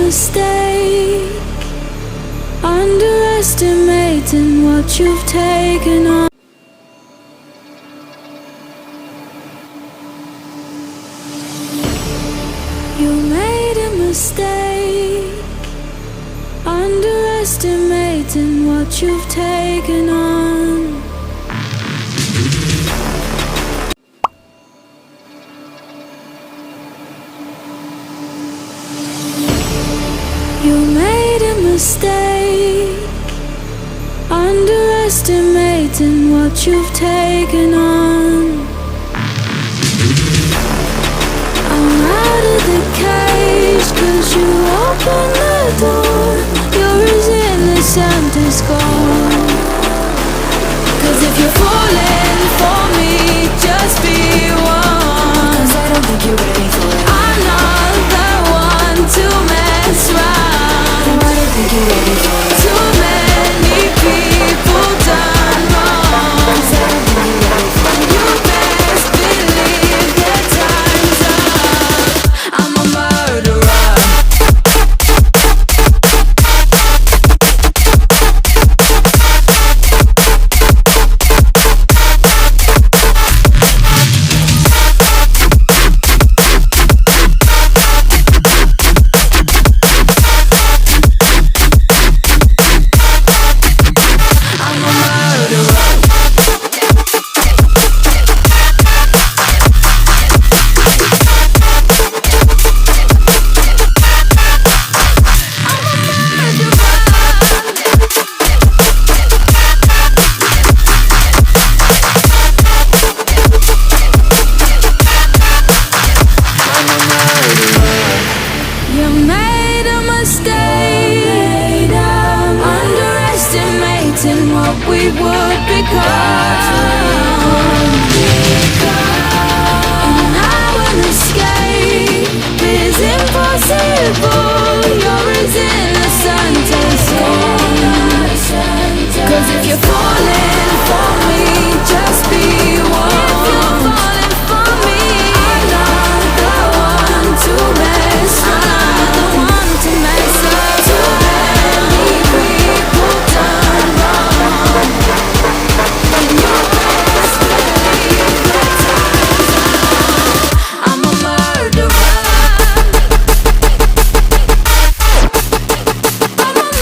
mistake, underestimating what you've taken on. You made a mistake, underestimating what you've taken on. You made a mistake, underestimating what you've taken on. I'm out of the cage, 'cause you opened the door. You're as innocent as gold. 'Cause if you're falling for me, just be one. 'Cause I don't think you're ready for it. I'm not the one to mess around. No, I don't think you're ready for it. Too many people done wrong. 'Cause I don't think you're ready for it. You best believe that time's up. I'm a murderer. You made a mistake, underestimating what we would become. And now an escape is impossible. You're as innocent as gold. 'Cause if you're falling for me, just be one. If you're falling for me, I'm not the one to mess around. The one to mess up. Too many people done wrong. And you best believe that time's up. I'm a murderer. I'm a murderer.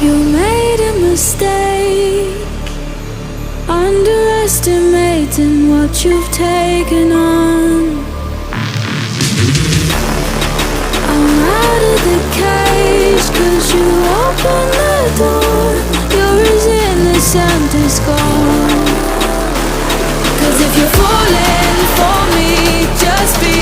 You made a mistake, underestimating what you've taken on. I'm out of the cage, 'cause you opened the door. You're as innocent as gold. 'Cause if you're falling for me, just be